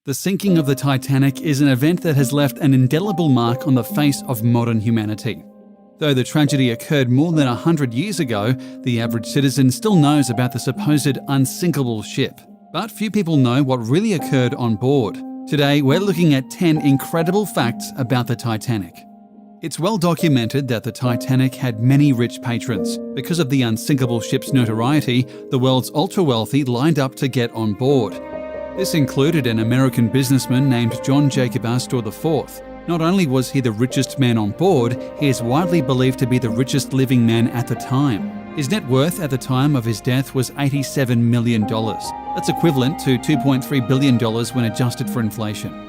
The sinking of the Titanic is an event that has left an indelible mark on the face of modern humanity. Though the tragedy occurred more than 100 years ago, the average citizen still knows about the supposed unsinkable ship. But few people know what really occurred on board. Today, we're looking at 10 incredible facts about the Titanic. It's well documented that the Titanic had many rich patrons. Because of the unsinkable ship's notoriety, the world's ultra-wealthy lined up to get on board. This included an American businessman named John Jacob Astor IV. Not only was he the richest man on board, he is widely believed to be the richest living man at the time. His net worth at the time of his death was $87 million. That's equivalent to $2.3 billion when adjusted for inflation.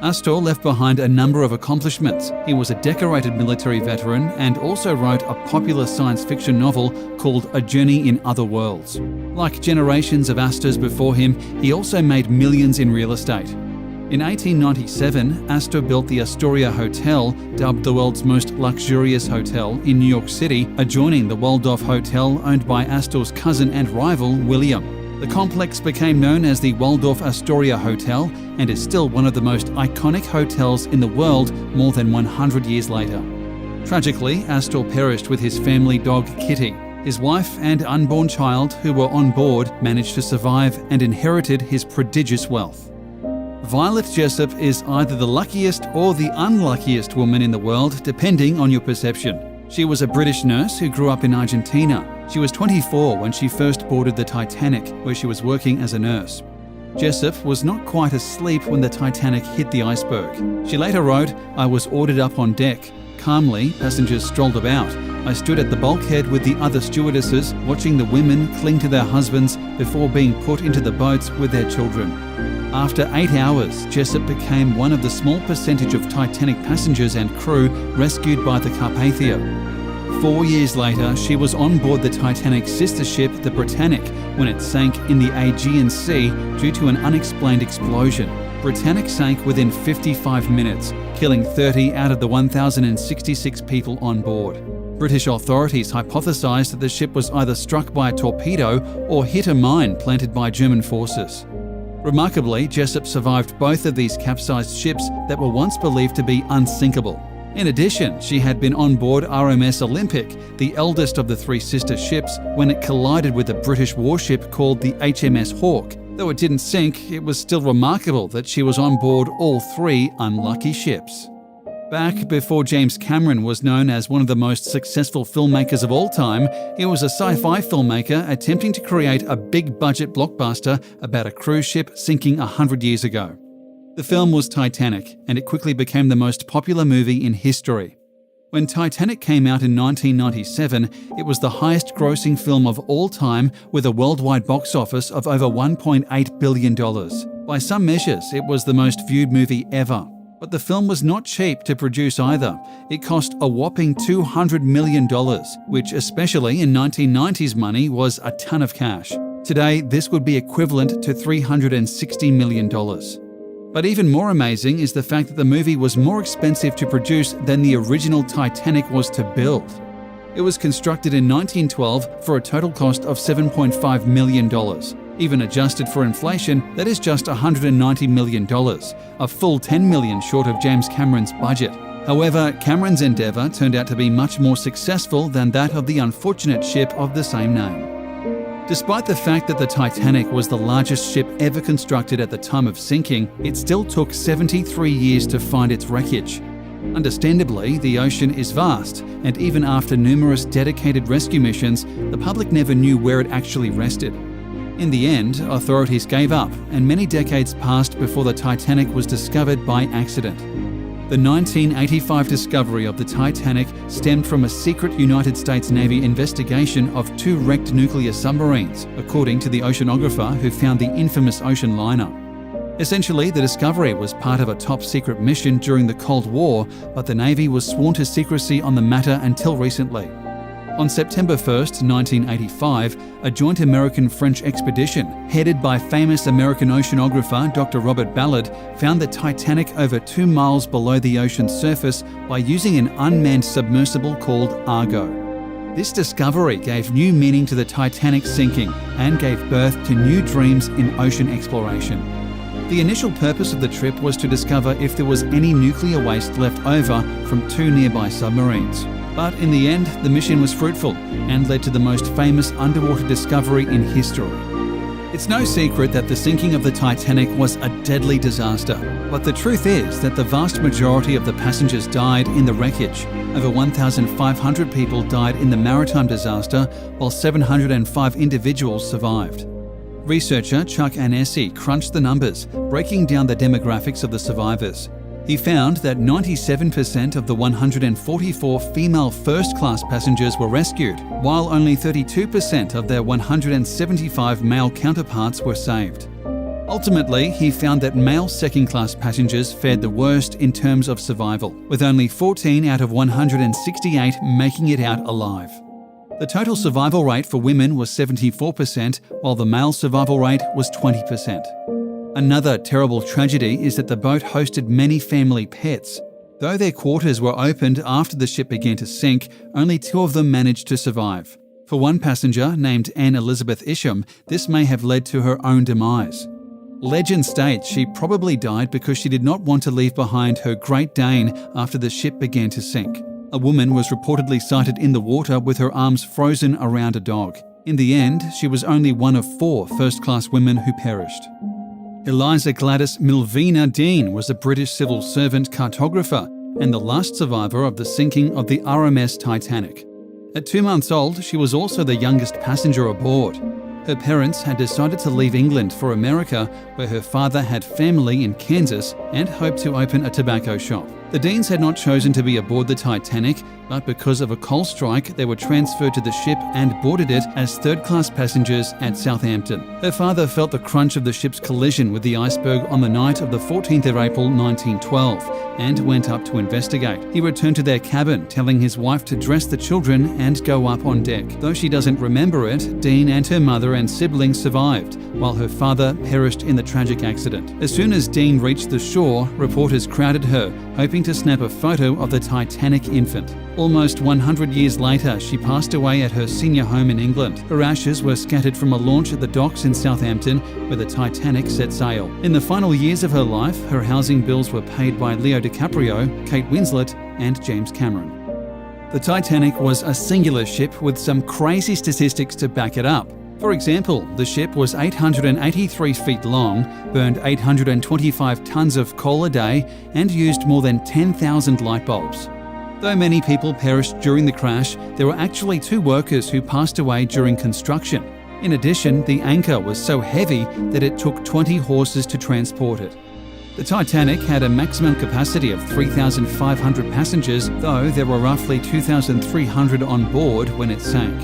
Astor left behind a number of accomplishments. He was a decorated military veteran and also wrote a popular science fiction novel called A Journey in Other Worlds. Like generations of Astors before him, he also made millions in real estate. In 1897, Astor built the Astoria Hotel, dubbed the world's most luxurious hotel, in New York City, adjoining the Waldorf Hotel owned by Astor's cousin and rival, William. The complex became known as the Waldorf Astoria Hotel and is still one of the most iconic hotels in the world more than 100 years later. Tragically, Astor perished with his family dog Kitty. His wife and unborn child, who were on board, managed to survive and inherited his prodigious wealth. Violet Jessop is either the luckiest or the unluckiest woman in the world, depending on your perception. She was a British nurse who grew up in Argentina. She was 24 when she first boarded the Titanic, where she was working as a nurse. Jessop was not quite asleep when the Titanic hit the iceberg. She later wrote, "I was ordered up on deck. Calmly, passengers strolled about. I stood at the bulkhead with the other stewardesses, watching the women cling to their husbands before being put into the boats with their children." After 8 hours, Jessop became one of the small percentage of Titanic passengers and crew rescued by the Carpathia. 4 years later, she was on board the Titanic's sister ship, the Britannic, when it sank in the Aegean Sea due to an unexplained explosion. Britannic sank within 55 minutes, killing 30 out of the 1,066 people on board. British authorities hypothesized that the ship was either struck by a torpedo or hit a mine planted by German forces. Remarkably, Jessop survived both of these capsized ships that were once believed to be unsinkable. In addition, she had been on board RMS Olympic, the eldest of the three sister ships, when it collided with a British warship called the HMS Hawke. Though it didn't sink, it was still remarkable that she was on board all three unlucky ships. Back before James Cameron was known as one of the most successful filmmakers of all time, he was a sci-fi filmmaker attempting to create a big-budget blockbuster about a cruise ship sinking 100 years ago. The film was Titanic, and it quickly became the most popular movie in history. When Titanic came out in 1997, it was the highest-grossing film of all time with a worldwide box office of over $1.8 billion. By some measures, it was the most viewed movie ever. But the film was not cheap to produce either. It cost a whopping $200 million, which especially in 1990s money was a ton of cash. Today, this would be equivalent to $360 million. But even more amazing is the fact that the movie was more expensive to produce than the original Titanic was to build. It was constructed in 1912 for a total cost of $7.5 million. Even adjusted for inflation, that is just $190 million, a full $10 million short of James Cameron's budget. However, Cameron's endeavour turned out to be much more successful than that of the unfortunate ship of the same name. Despite the fact that the Titanic was the largest ship ever constructed at the time of sinking, it still took 73 years to find its wreckage. Understandably, the ocean is vast, and even after numerous dedicated rescue missions, the public never knew where it actually rested. In the end, authorities gave up, and many decades passed before the Titanic was discovered by accident. The 1985 discovery of the Titanic stemmed from a secret United States Navy investigation of 2 wrecked nuclear submarines, according to the oceanographer who found the infamous ocean liner. Essentially, the discovery was part of a top-secret mission during the Cold War, but the Navy was sworn to secrecy on the matter until recently. On September 1, 1985, a joint American-French expedition, headed by famous American oceanographer Dr. Robert Ballard, found the Titanic over 2 miles below the ocean's surface by using an unmanned submersible called Argo. This discovery gave new meaning to the Titanic sinking and gave birth to new dreams in ocean exploration. The initial purpose of the trip was to discover if there was any nuclear waste left over from 2 nearby submarines. But in the end, the mission was fruitful and led to the most famous underwater discovery in history. It's no secret that the sinking of the Titanic was a deadly disaster, but the truth is that the vast majority of the passengers died in the wreckage. Over 1,500 people died in the maritime disaster, while 705 individuals survived. Researcher Chuck Anesi crunched the numbers, breaking down the demographics of the survivors. He found that 97% of the 144 female first-class passengers were rescued, while only 32% of their 175 male counterparts were saved. Ultimately, he found that male second-class passengers fared the worst in terms of survival, with only 14 out of 168 making it out alive. The total survival rate for women was 74%, while the male survival rate was 20%. Another terrible tragedy is that the boat hosted many family pets. Though their quarters were opened after the ship began to sink, only 2 of them managed to survive. For one passenger, named Anne Elizabeth Isham, this may have led to her own demise. Legend states she probably died because she did not want to leave behind her Great Dane after the ship began to sink. A woman was reportedly sighted in the water with her arms frozen around a dog. In the end, she was only one of 4 first-class women who perished. Eliza Gladys Milvina Dean was a British civil servant cartographer and the last survivor of the sinking of the RMS Titanic. At 2 months old, she was also the youngest passenger aboard. Her parents had decided to leave England for America, where her father had family in Kansas and hoped to open a tobacco shop. The Deans had not chosen to be aboard the Titanic, but because of a coal strike, they were transferred to the ship and boarded it as third-class passengers at Southampton. Her father felt the crunch of the ship's collision with the iceberg on the night of the 14th of April 1912 and went up to investigate. He returned to their cabin, telling his wife to dress the children and go up on deck. Though she doesn't remember it, Dean and her mother and siblings survived, while her father perished in the tragic accident. As soon as Dean reached the shore, reporters crowded her, hoping to snap a photo of the Titanic infant. Almost 100 years later, she passed away at her senior home in England. Her ashes were scattered from a launch at the docks in Southampton, where the Titanic set sail. In the final years of her life, her housing bills were paid by Leo DiCaprio, Kate Winslet, and James Cameron. The Titanic was a singular ship with some crazy statistics to back it up. For example, the ship was 883 feet long, burned 825 tons of coal a day, and used more than 10,000 light bulbs. Though many people perished during the crash, there were actually 2 workers who passed away during construction. In addition, the anchor was so heavy that it took 20 horses to transport it. The Titanic had a maximum capacity of 3,500 passengers, though there were roughly 2,300 on board when it sank.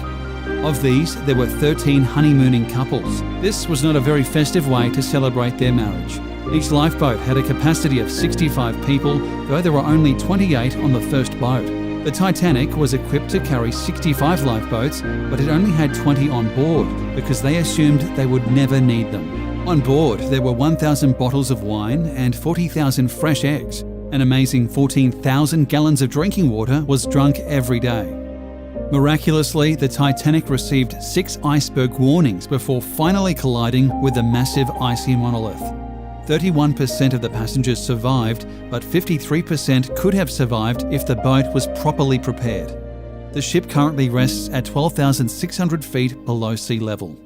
Of these, there were 13 honeymooning couples. This was not a very festive way to celebrate their marriage. Each lifeboat had a capacity of 65 people, though there were only 28 on the first boat. The Titanic was equipped to carry 65 lifeboats, but it only had 20 on board because they assumed they would never need them. On board, there were 1,000 bottles of wine and 40,000 fresh eggs. An amazing 14,000 gallons of drinking water was drunk every day. Miraculously, the Titanic received 6 iceberg warnings before finally colliding with a massive icy monolith. 31% of the passengers survived, but 53% could have survived if the boat was properly prepared. The ship currently rests at 12,600 feet below sea level.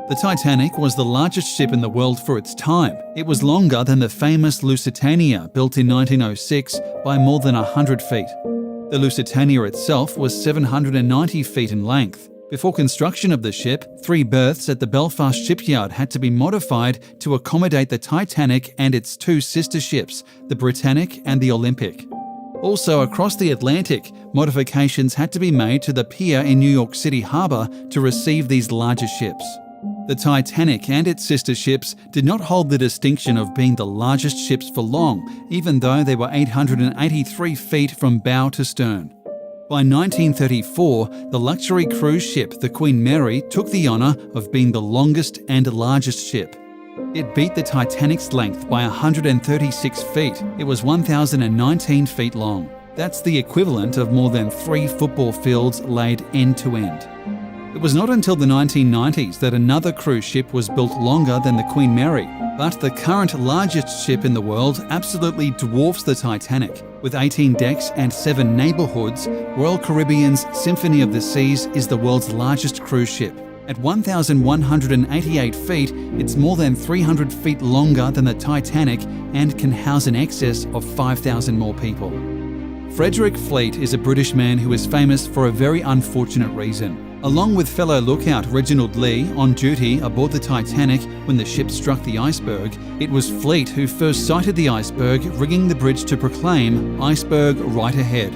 The Titanic was the largest ship in the world for its time. It was longer than the famous Lusitania, built in 1906, by more than 100 feet. The Lusitania itself was 790 feet in length. Before construction of the ship, 3 berths at the Belfast shipyard had to be modified to accommodate the Titanic and its 2 sister ships, the Britannic and the Olympic. Also, across the Atlantic, modifications had to be made to the pier in New York City Harbour to receive these larger ships. The Titanic and its sister ships did not hold the distinction of being the largest ships for long, even though they were 883 feet from bow to stern. By 1934, the luxury cruise ship, the Queen Mary, took the honour of being the longest and largest ship. It beat the Titanic's length by 136 feet. It was 1,019 feet long. That's the equivalent of more than 3 football fields laid end to end. It was not until the 1990s that another cruise ship was built longer than the Queen Mary, but the current largest ship in the world absolutely dwarfs the Titanic. With 18 decks and 7 neighbourhoods, Royal Caribbean's Symphony of the Seas is the world's largest cruise ship. At 1,188 feet, it's more than 300 feet longer than the Titanic and can house in excess of 5,000 more people. Frederick Fleet is a British man who is famous for a very unfortunate reason. Along with fellow lookout Reginald Lee on duty aboard the Titanic when the ship struck the iceberg, it was Fleet who first sighted the iceberg, rigging the bridge to proclaim "Iceberg right ahead."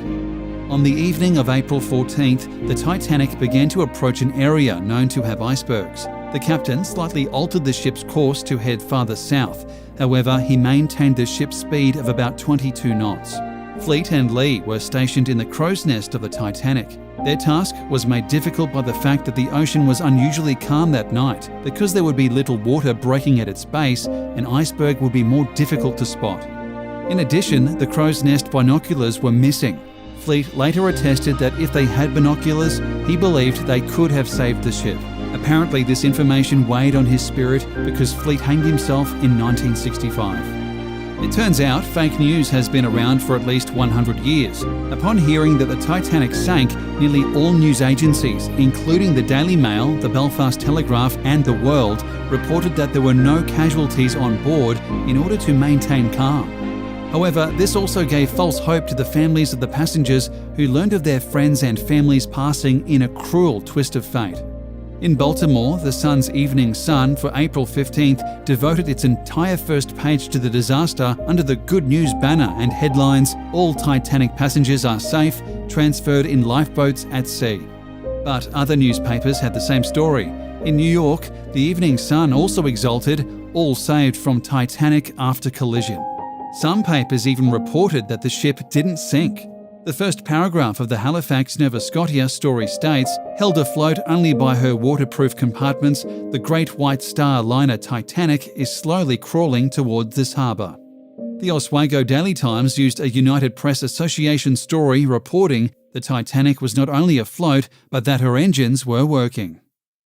On the evening of April 14th, the Titanic began to approach an area known to have icebergs. The captain slightly altered the ship's course to head farther south. However, he maintained the ship's speed of about 22 knots. Fleet and Lee were stationed in the crow's nest of the Titanic. Their task was made difficult by the fact that the ocean was unusually calm that night. Because there would be little water breaking at its base, an iceberg would be more difficult to spot. In addition, the crow's nest binoculars were missing. Fleet later attested that if they had binoculars, he believed they could have saved the ship. Apparently, this information weighed on his spirit because Fleet hanged himself in 1965. It turns out fake news has been around for at least 100 years. Upon hearing that the Titanic sank, nearly all news agencies, including the Daily Mail, the Belfast Telegraph and The World, reported that there were no casualties on board in order to maintain calm. However, this also gave false hope to the families of the passengers who learned of their friends and families passing in a cruel twist of fate. In Baltimore, the Sun's Evening Sun for April 15th devoted its entire first page to the disaster under the Good News banner and headlines, "All Titanic passengers are safe, transferred in lifeboats at sea." But other newspapers had the same story. In New York, the Evening Sun also exulted, "All saved from Titanic after collision." Some papers even reported that the ship didn't sink. The first paragraph of the Halifax Nova Scotia story states, "Held afloat only by her waterproof compartments, the Great White Star liner Titanic is slowly crawling towards this harbour." The Oswego Daily Times used a United Press Association story reporting the Titanic was not only afloat, but that her engines were working.